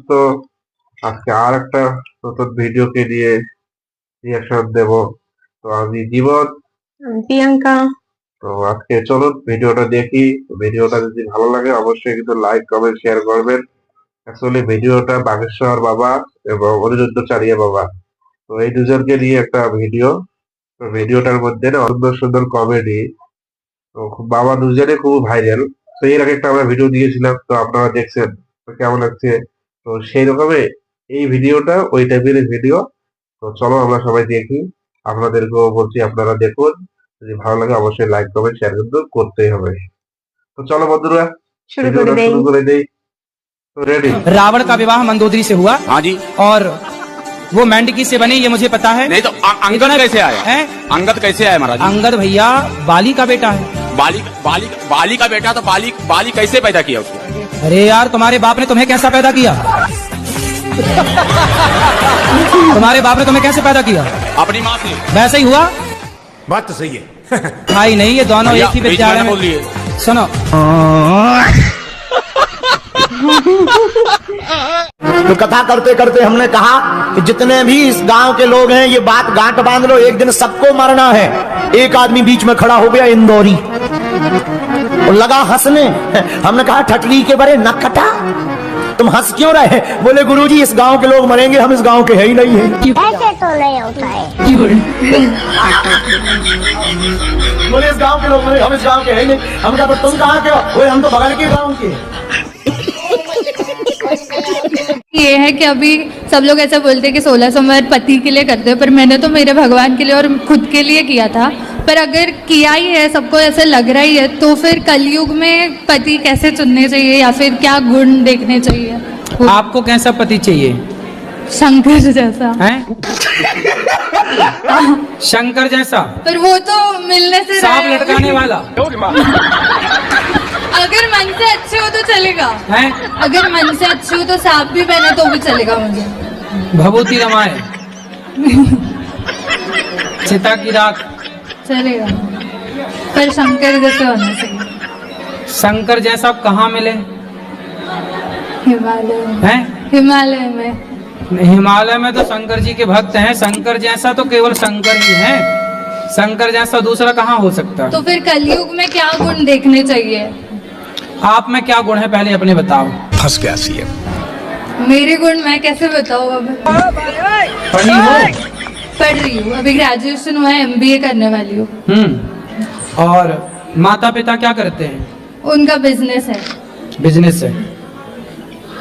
তো আজকে আর একটা নতুন ভিডিওকে নিয়ে রিয়াকশন দেব। তো আমি জীবন, প্রিয়াঙ্কা। তো আজকে চলুন ভিডিওটা দেখি। ভিডিওটা যদি ভালো লাগে অবশ্যই কিন্তু লাইক কমেন্ট শেয়ার করবেন। অ্যাকচুয়ালি ভিডিওটা বাগেশ্বর বাবা এবং অনিরুদ্ধ চারিয়া বাবা, তো এই দুজনকে নিয়ে একটা ভিডিও। তো ভিডিওটার মধ্যে না সুন্দর সুন্দর কমেডি। তো বাবা দুজনে খুব ভাইরাল। তো এর আগে একটা আমরা ভিডিও দিয়েছিলাম, তো আপনারা দেখছেন, তো কেমন লাগছে। তো সেই রকমই এই ভিডিওটা ওই টাইপের ভিডিও। তো চলো আমরা সবাই দেখি। আপনাদেরকেও বলছি আপনারা দেখুন, যদি ভালো লাগে অবশ্যই লাইক কমেন্ট শেয়ার কিন্তু করতেই হবে। তো চলো বন্ধুরা শুরু করে ভিডিওটা দেই। শুরু করে দেই। तो रेडी। रावण का विवाह मंदोदरी से हुआ। हाँ जी। और वो मेंढकी से बनी, ये मुझे पता है। नहीं तो अंगद कैसे आया है? अंगद कैसे आया महाराज? अंगद भैया बाली का बेटा है। बाली बाली बाली का बेटा, तो बाली बाली कैसे पैदा किया उसको? अरे यार, तुम्हारे बाप ने तुम्हें कैसा पैदा किया? तुम्हारे बाप ने तुम्हें कैसे पैदा किया? अपनी माँ से। वैसे ही हुआ। बात तो सही है। भाई नहीं, ये दोनों भैया, एक ही बीच में विद्यालय ना में। बोल लिए। सुनो, तो कथा करते करते हमने कहा कि जितने भी इस गांव के लोग हैं, ये बात गांठ बांध लो, एक दिन सबको मरना है। एक आदमी बीच में खड़ा हो गया, इंदौरी, और लगा हंसने। हमने कहा ठटली के बड़े नक कटा, तुम हंस क्यों रहे? बोले गुरुजी इस गांव के लोग मरेंगे, हम इस गांव के है ही नहीं है। ऐसे तो नहीं होता है। बोले इस गांव के लोग मरे, हम इस गांव के है ही नहीं। हम कहा तो तुम कहाँ के हो? बोले हम तो बगल के गांव के। ये है कि अभी सब लोग ऐसा बोलते हैं कि 16 सोमवार पति के लिए करते हैं, पर मैंने तो मेरे भगवान के लिए और खुद के लिए किया था। पर अगर किया ही है, सबको ऐसा लग रहा ही है, तो फिर कलयुग में पति कैसे चुनने चाहिए या फिर क्या गुण देखने चाहिए? आपको कैसा पति चाहिए? शंकर जैसा। हैं? शंकर जैसा? पर वो तो मिलने से सांप रहे- लटकाने वाला अगर मन से अच्छे हो तो चलेगा। है? अगर मन से अच्छे हो तो सांप भी पहने तो भी चलेगा मुझे। भभूति रमाए, चिता की राख। चलेगा, पर शंकर जैसे होना चाहिए। शंकर जैसा कहाँ मिले? हिमालय में। हैं? हिमालय में। हिमालय में तो शंकर जी के भक्त हैं। शंकर जैसा तो केवल शंकर ही हैं। शंकर जैसा दूसरा कहाँ हो सकता है? तो फिर कलयुग में क्या गुण देखने चाहिए? आप में क्या गुण है पहले अपने बताओ। फंस गया सीएम। मेरे गुण मैं कैसे बताऊँ अब? पढ़ी हो? पढ़ रही हूँ, अभी ग्रेजुएशन हुआ है, MBA करने वाली हूँ। और माता पिता क्या करते हैं? उनका बिजनेस है। बिजनेस है।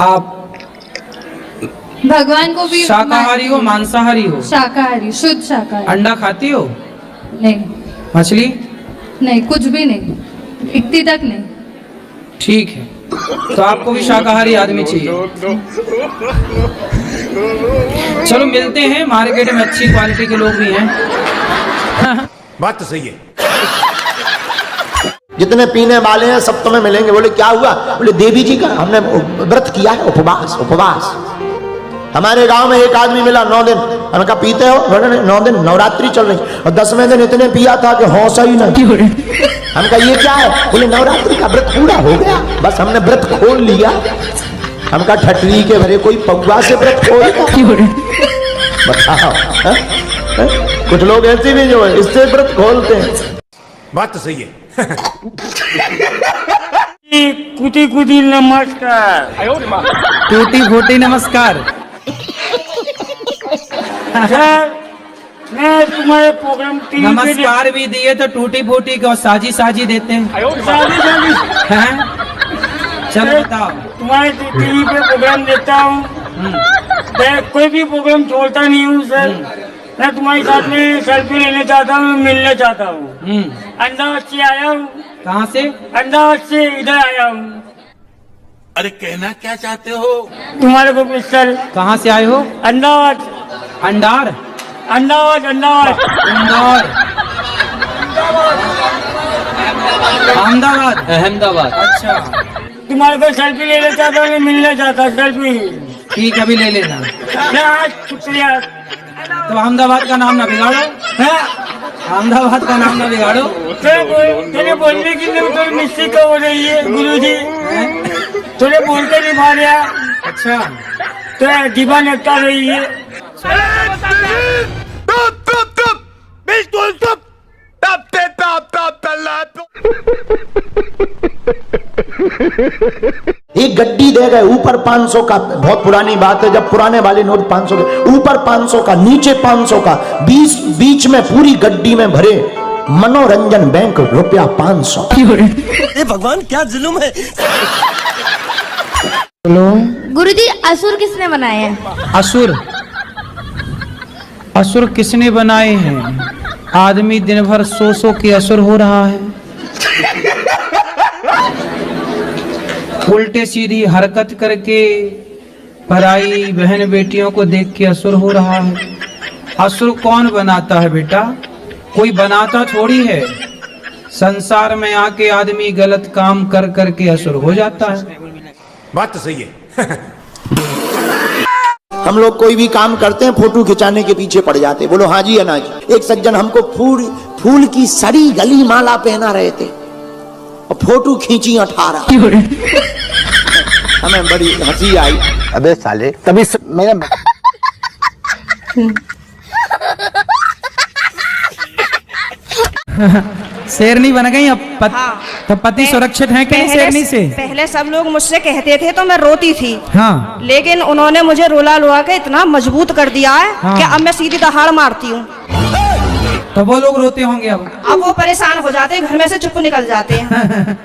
आप भगवान को भी शाकाहारी हो मांसाहारी हो? शाकाहारी, शुद्ध शाकाहारी। अंडा खाती हो? नहीं मछली? नहीं, कुछ भी नहीं, इतनी तक नहीं। ठीक है, तो आपको भी शाकाहारी आदमी चाहिए। चलो मिलते हैं, मार्केट में अच्छी क्वालिटी के लोग भी हैं। बात तो सही है। जितने पीने वाले हैं सब तुम्हें मिलेंगे। बोले क्या हुआ? बोले देवी जी का हमने व्रत किया है, उपवास उपवास। हमारे गांव में एक आदमी मिला 9 दिन। हमने कहा पीते हो? बोले 9 दिन नवरात्रि चल रही, और 10वें दिन इतने पिया था कि होश ही नहीं। हमने कहा ये क्या है? बोले नवरात्रि का व्रत पूरा हो गया, बस हमने व्रत खोल लिया। हम कहा ठटली के भरे कोई पौवा से व्रत खोल बताओ। कुछ लोग ऐसे भी जो है इससे व्रत खोलते हैं। बात तो सही है। कुटी कुटी नमस्कार। टूटी फूटी नमस्कार। मैं तुम्हारे प्रोग्राम टीवी पे नमस्कार भी दिए तो टूटी फूटी को साजी साजी देते हैं। हैं? चलो बताओ। तुम्हारे टीवी पे प्रोग्राम देता हूँ, मैं कोई भी प्रोग्राम छोड़ता नहीं हूँ सर। मैं तुम्हारे साथ में सेल्फी लेना चाहता हूँ, मिलना चाहता हूँ। अहमदाबाद से आया हूँ। कहाँ से? अहमदाबाद से इधर आया हूँ। अरे कहना क्या चाहते हो? तुम्हारे को सर कहाँ से आए हो? अहमदाबाद अंडार? अहमदाबाद अहमदाबाद इंदौर? अहमदाबाद? अहमदाबाद। अच्छा तुम्हारे को सेल्फी लेना चाहता हूँ, मिलना चाहता हूँ। सेल्फी ठीक है, अभी ले लेना। शुक्रिया। तो अहमदाबाद का नाम ना बिगाड़ो। है अहमदाबाद का नाम ना बिगाड़ो। तेरे बोलने की तो मिस्टेक हो रही है गुरुजी, थोड़े बोलते नहीं पा रहा। अच्छा, तो डिब्बा निपटा रही है। बिल्कुल चुप। एक गड्डी दे गए, ऊपर 500 का, बहुत पुरानी बात है जब पुराने वाले नोट 500 के, ऊपर 500 का, नीचे 500 का, बीच में पूरी गड्डी में भरे मनोरंजन बैंक रुपया 500। ये भगवान क्या जुल्म है। गुरुजी असुर किसने बनाए हैं? असुर असुर किसने बनाए हैं? आदमी दिन भर सो के असुर हो रहा है, उल्टे सीधी हरकत करके पराई बहन बेटियों को देख के असुर हो रहा है। असुर कौन बनाता है बेटा? कोई बनाता थोड़ी है। संसार में आके आदमी गलत काम कर करके असुर हो जाता है। बात तो सही है। हम लोग कोई भी काम करते हैं फोटो खिंचाने के पीछे पड़ जाते, बोलो हाँ जी या ना जी। एक सज्जन हमको फूल की सड़ी गली माला पहना रहे थे और फोटो खींची 18। हमें बड़ी हंसी आई। अबे साले तभी मेरा शेरनी बन गई अब तो पति सुरक्षित है कि नहीं शेरनी से? पहले सब लोग मुझसे कहते थे तो मैं रोती थी, हाँ। लेकिन उन्होंने मुझे रुला लुआ के इतना मजबूत कर दिया है कि अब मैं सीधी दहाड़ मारती हूँ। तो वो लोग रोते होंगे अब वो परेशान हो जाते हैं, घर में से चुप निकल जाते हैं।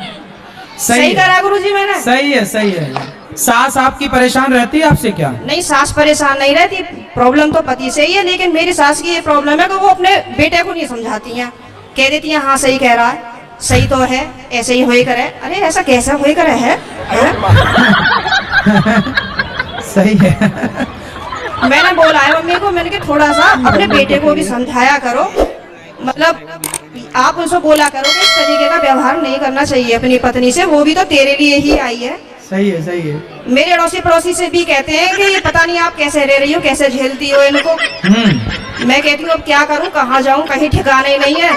सही करा गुरुजी मैंने? सही है, सही है। सास आपकी परेशान रहती है आपसे क्या? नहीं, सास परेशान नहीं रहती, प्रॉब्लम तो पति से ही है। लेकिन मेरी सास की ये प्रॉब्लम है कि वो अपने बेटे को नहीं समझाती हैं, कह देती हैं हाँ सही कह रहा है, सही तो है, ऐसे ही होई करे। अरे ऐसा कैसा होई करे है? सही है। मैंने बोला है मम्मी को, मैंने कहा थोड़ा सा अपने बेटे को भी समझाया करो, मतलब आप उनसे बोला करो कि इस तरीके का व्यवहार नहीं करना चाहिए अपनी पत्नी से, वो भी तो तेरे लिए ही आई है। सही है, सही है। मेरे अड़ोसी पड़ोसी से भी कहते हैं कि ये पता नहीं आप कैसे रह रही हो, कैसे झेलती हो इनको। मैं कहती हूँ अब क्या करूँ, कहाँ जाऊँ, कहीं ठिकाना ही नहीं है।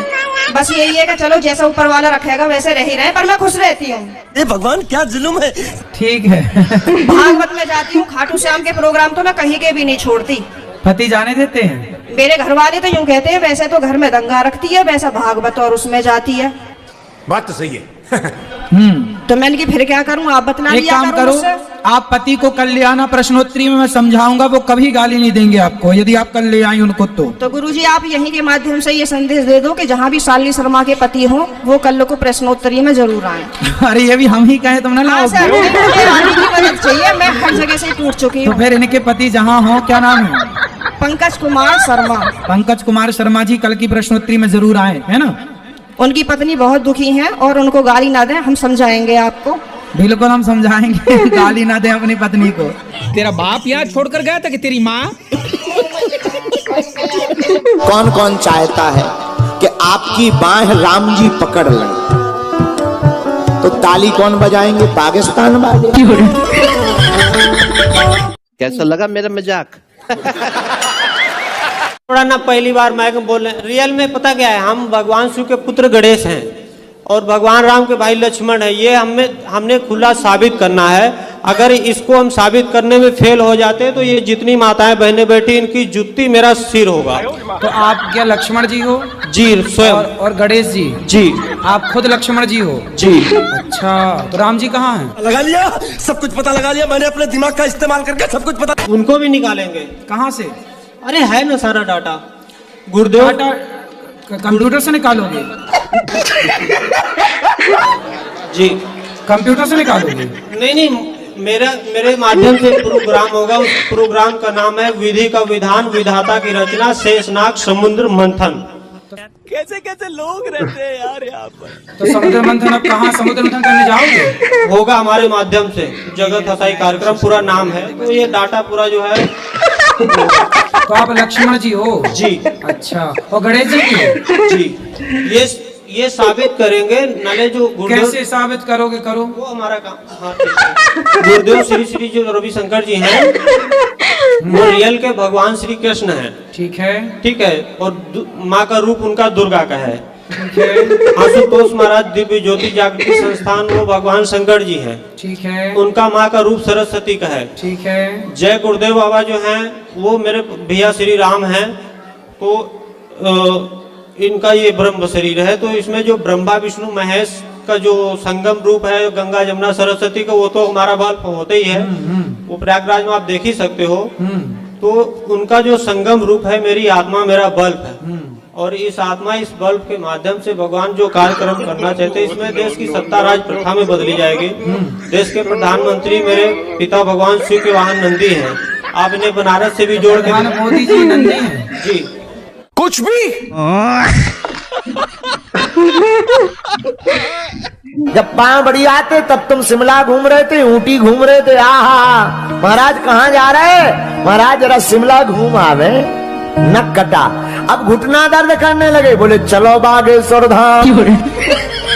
बस यही है कि चलो जैसा ऊपर वाला रखेगा वैसे रह ही रहे, पर मैं खुश रहती हूँ। ये भगवान क्या जुल्म है। ठीक है। भागवत में जाती हूँ, खाटू श्याम के प्रोग्राम तो मैं कहीं के भी नहीं छोड़ती। पति जाने देते हैं? मेरे घर वाले तो यूँ कहते हैं वैसे तो घर में दंगा रखती है, वैसा भागवत और उसमें जाती है। बात तो सही है। तो मैंने कि फिर क्या करूं, आप बतला एक काम करो, आप पति को कल ले आना, प्रश्नोत्तरी में मैं समझाऊंगा, वो कभी गाली नहीं देंगे आपको यदि आप कल ले आई उनको। तो गुरुजी आप यहीं के माध्यम से ये संदेश दे दो कि जहाँ भी शालिनी शर्मा के पति हो वो कल को प्रश्नोत्तरी में जरूर आए। अरे ये भी हम ही कहे, तुमने लाओ। चाहिए, मैं हर जगह से टूट चुकी हूँ। तो फिर इनके पति जहाँ हो, क्या नाम है? पंकज कुमार शर्मा। पंकज कुमार शर्मा जी कल की प्रश्नोत्तरी में जरूर आए, है ना? उनकी पत्नी बहुत दुखी है और उनको गाली ना दें, हम समझाएंगे आपको। बिल्कुल हम समझाएंगे। गाली ना दें अपनी पत्नी को। तेरा बाप यहाँ छोड़कर गया था कि तेरी माँ? कौन कौन चाहता है कि आपकी बाह राम जी पकड़ लें, तो ताली कौन बजाएंगे? पाकिस्तान वाले। कैसा लगा मेरा मजाक? थोड़ा ना पहली बार मैं बोल रहे, रियल में पता क्या है, हम भगवान शिव के पुत्र गणेश हैं और भगवान राम के भाई लक्ष्मण है। ये हमने खुला साबित करना है। अगर इसको हम साबित करने में फेल हो जाते तो ये जितनी माताएं बहनें बैठी इनकी जुत्ती मेरा सिर होगा। तो आप क्या लक्ष्मण जी हो? जी स्वयं। और गणेश जी? जी। आप खुद लक्ष्मण जी हो? जी। अच्छा, तो राम जी कहाँ हैं? लगा लिया, सब कुछ पता लगा लिया मैंने, अपने दिमाग का इस्तेमाल करके सब कुछ पता। उनको भी निकालेंगे। कहाँ से? अरे है ना सारा डाटा, गुरुदेव। डाटा कंप्यूटर से निकालोगे? जी। कंप्यूटर से निकालोगे? नहीं, मेरे माध्यम से प्रोग्राम होगा। उस प्रोग्राम का नाम है विधि का विधान, विधाता की रचना, शेषनाग समुद्र मंथन। कैसे कैसे लोग रहते हैं यार यहाँ पर। तो समुद्र मंथन अब कहाँ समुद्र मंथन करने जाओगे? होगा हमारे माध्यम से, जगत हसाई कार्यक्रम पूरा नाम है। तो ये डाटा पूरा जो है। तो आप लक्ष्मण जी हो? जी। अच्छा, और गणेश जी हो? जी। ये साबित करेंगे नाले जो कैसे साबित करोगे? करो, वो हमारा काम। हाँ, गुरुदेव श्री श्री जो रविशंकर जी हैं वो रियल के भगवान श्री कृष्ण हैं। ठीक है, ठीक है। और माँ का रूप उनका दुर्गा का है। आशुतोष महाराज दिव्य ज्योति जागृति संस्थान, वो भगवान शंकर जी हैं। ठीक है। उनका माँ का रूप सरस्वती का है। ठीक है। जय गुरुदेव बाबा जो हैं वो मेरे भैया श्री राम हैं। तो इनका ये ब्रह्म शरीर है। तो इसमें जो ब्रह्मा विष्णु महेश का जो संगम रूप है गंगा जमुना सरस्वती का, वो तो हमारा बल्ब होते ही है, वो प्रयागराज में आप देख ही सकते हो। तो उनका जो संगम रूप है मेरी आत्मा मेरा बल्ब है। और इस आत्मा इस बल्ब के माध्यम से भगवान जो कार्यक्रम करना चाहते हैं, इसमें देश की सत्ता राज प्रथा में बदली जाएगी। देश के प्रधानमंत्री मेरे पिता भगवान शिव के वाहन नंदी हैं। आप इन्हें बनारस से भी जोड़ के मोदी जी नंदी हैं जी। कुछ भी जब पांव बड़ी आते तब तुम शिमला घूम रहे थे, ऊटी घूम रहे थे। आहा महाराज कहाँ जा रहे? महाराज जरा शिमला घूम आवे, नक कटा। अब घुटना दर्द करने लगे, बोले चलो बागेश्वर धाम,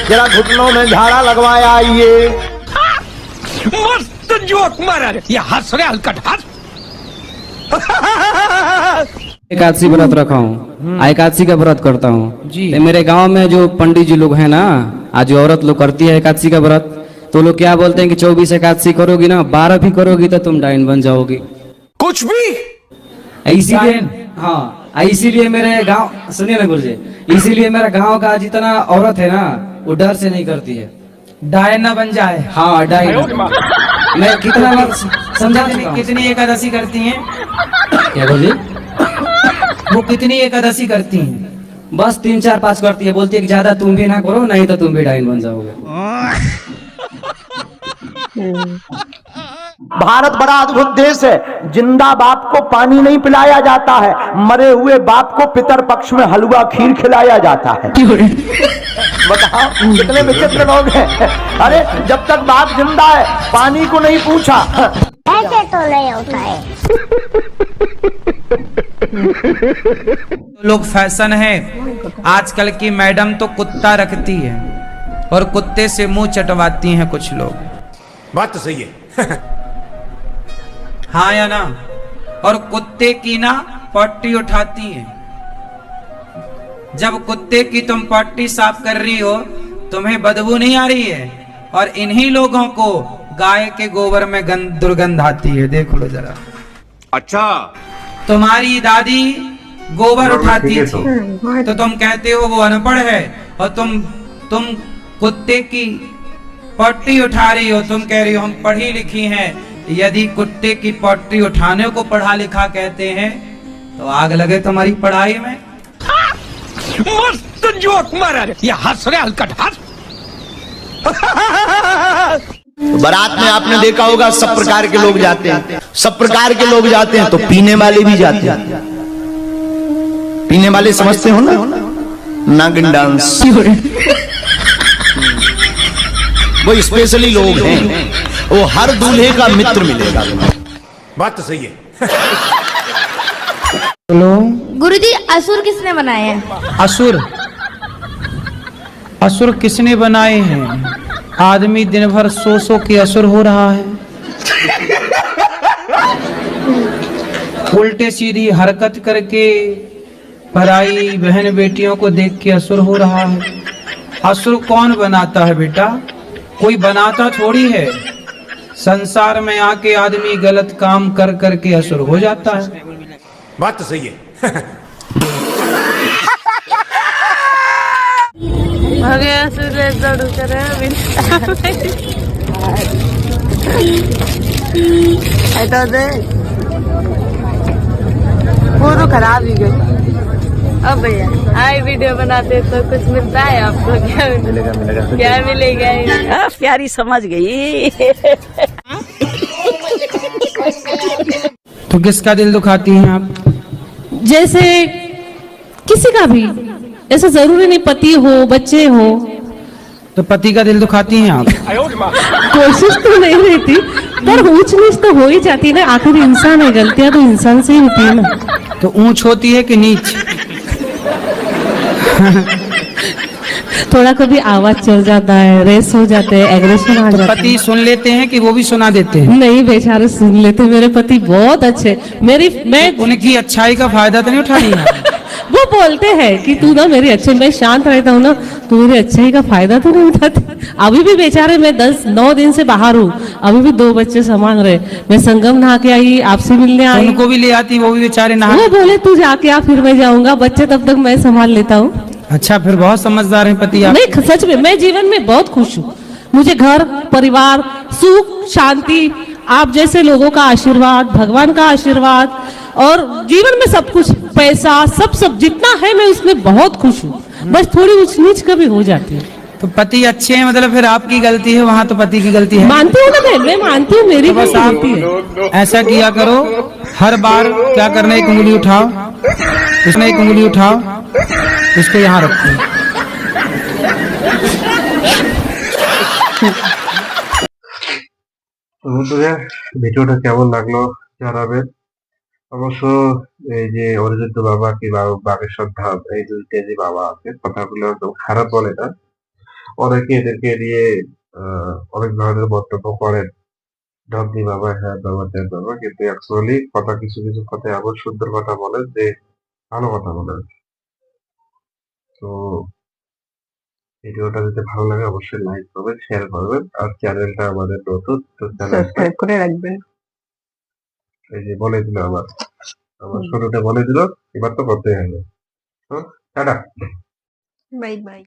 जरा घुटनों में झाड़ा लगवाया। आइए मस्त जोक मारा, ये हंस रहे हलकट हंस। एकादशी व्रत रखा हूँ, एकादशी का व्रत करता हूँ जी। मेरे गांव में जो पंडित जी लोग हैं ना, आज जो औरत लोग करती है एकादशी का व्रत, तो लोग क्या बोलते हैं कि 24 एकादशी करोगी ना, 12 भी करोगी तो तुम डाइन बन जाओगी। कुछ भी इसीलिए हाँ, इसीलिए मेरे गांव, सुनिए ना गुरुजी, इसीलिए मेरा गांव का जितना औरत है ना वो डर से नहीं करती है, डायन न बन जाए। हाँ डाइन। मैं कितना बार समझा चुका हूं। कितनी एकादशी करती हैं? क्या बोलिए? वो कितनी एकादशी करती हैं? बस 3 4 5 करती है, बोलती है कि ज्यादा तुम भी ना करो नहीं तो तुम भी डाइन बन जाओगे। भारत बड़ा अद्भुत देश है। जिंदा बाप को पानी नहीं पिलाया जाता है, मरे हुए बाप को पितर पक्ष में हलवा खीर खिलाया जाता है। बताओ कितने विचित्र लोग हैं। अरे जब तक बाप जिंदा है पानी को नहीं पूछा। ऐसे तो नहीं होता है। लोग फैशन है, आजकल की मैडम तो कुत्ता रखती है और कुत्ते से मुंह चटवाती हैं कुछ लोग। बात तो सही है। हाँ या ना? और कुत्ते की ना पट्टी उठाती है। जब कुत्ते की तुम पट्टी साफ कर रही हो तुम्हें बदबू नहीं आ रही है, और इन्हीं लोगों को गाय के गोबर में दुर्गंध आती है। देख लो जरा। अच्छा, तुम्हारी दादी गोबर उठाती थी तो तुम कहते हो वो अनपढ़ है, और तुम कुत्ते की पट्टी उठा रही हो, तुम कह रही हो हम पढ़ी लिखी हैं। यदि कुत्ते की पट्टी उठाने को पढ़ा लिखा कहते हैं तो आग लगे तुम्हारी पढ़ाई में। मस्त जोक मारा, ये हंस रहे हलकट हंस। बारात में आपने देखा होगा सब प्रकार के लोग जाते हैं, सब प्रकार के लोग जाते हैं, तो पीने वाले भी जाते हैं। पीने वाले समझते हो ना, नागिन डांस, वो स्पेशली लोग हैं, वो हर दूल्हे का मित्र मिलेगा। बात तो सही है। गुरुजी असुर किसने बनाए हैं? असुर किसने बनाए हैं? आदमी दिन भर सो के असुर हो रहा है। उल्टे सीधी हरकत करके पराई बहन बेटियों को देख के असुर हो रहा है। असुर कौन बनाता है बेटा? कोई बनाता थोड़ी है। संसार में आके आदमी गलत काम कर करके असुर हो जाता है। बात तो सही है। हो गया सूरज दौड़ कर तो दे पूरा खराब ही गए। अब भैया आए वीडियो बनाते तो कुछ मिलता है आपको? क्या मिलेगा? क्या मिलेगा? प्यारी समझ गई। तो किसका दिल दुखाती हैं आप? जैसे किसी का भी, ऐसा जरूरी नहीं पति हो बच्चे हो। तो पति का दिल दुखाती हैं आप? कोशिश तो नहीं रहती पर ऊंच नीच तो हो ही जाती है ना, आखिर इंसान है, गलतियां तो इंसान से ही होती है ना। तो ऊंच होती है कि नीच? थोड़ा कभी आवाज चल जाता है, रेस हो जाते हैं, एग्रेशन आ जाता है। पति सुन लेते हैं कि वो भी सुना देते हैं? नहीं बेचारे सुन लेते। मेरे पति बहुत अच्छे। मैं उनकी अच्छाई का फायदा तो नहीं उठा रही है? वो बोलते हैं कि तू ना मेरी अच्छे, मैं शांत रहता हूँ ना, तू मेरे अच्छाई का फायदा तो नहीं उठाती। अभी भी बेचारे मैं 10-9 दिन से बाहर हूँ, अभी भी 2 बच्चे संभाल रहे। मैं संगम नहा के आई, आपसे मिलने आई, उनको भी ले आती, वो भी बेचारे नहा। वो बोले तू जाके आ, फिर मैं जाऊंगा, बच्चे तब तक मैं संभाल लेता हूँ। अच्छा, फिर बहुत समझदार हैं पति आप। नहीं, सच में मैं जीवन में बहुत खुश हूँ। मुझे घर परिवार, सुख शांति, आप जैसे लोगों का आशीर्वाद, भगवान का आशीर्वाद, और जीवन में सब कुछ, पैसा सब जितना है मैं उसमें बहुत खुश हूँ। बस थोड़ी ऊंच नीच कभी हो जाती है। तो पति अच्छे हैं, मतलब फिर आपकी गलती है, वहाँ तो पति की गलती है। मानती हूँ ना, मैं मानती हूँ मेरी तो बस आप गलती है। ऐसा किया करो, हर बार क्या करना, एक उंगली उठाओ, इसमें एक उंगली उठाओ, इसको यहाँ रखो। তো বন্ধুরা, ভিডিওটা কেমন লাগলো জানাবেন। অবশ্য এই যে অরিজিৎ বাবা কি বাগেশ্বর ধাম, এই দুইটা যে বাবা আছে, কথাগুলো একদম খারাপ বলে না। অনেকে এদেরকে নিয়ে অনেক ধরনের মন্তব্য করেন, ঢঙ্গি বাবা, হ্যাঁ বাবা, ত্যান বাবা, কিন্তু অ্যাকচুয়ালি কথা কিছু কিছু কথা এমন সুন্দর কথা বলেন যে ভালো কথা বলেন। তো ভিডিওটা যদি ভালো লাগে অবশ্যই লাইক করবেন, শেয়ার করবেন, আর চ্যানেলটা আমাদের নতুন, তো চ্যানেলটা করে রাখবেন। এই যে বলে দিল আমার শুরুতে বলে দিল, এবার তো করতেই হবে। তো টাটা। Bye bye.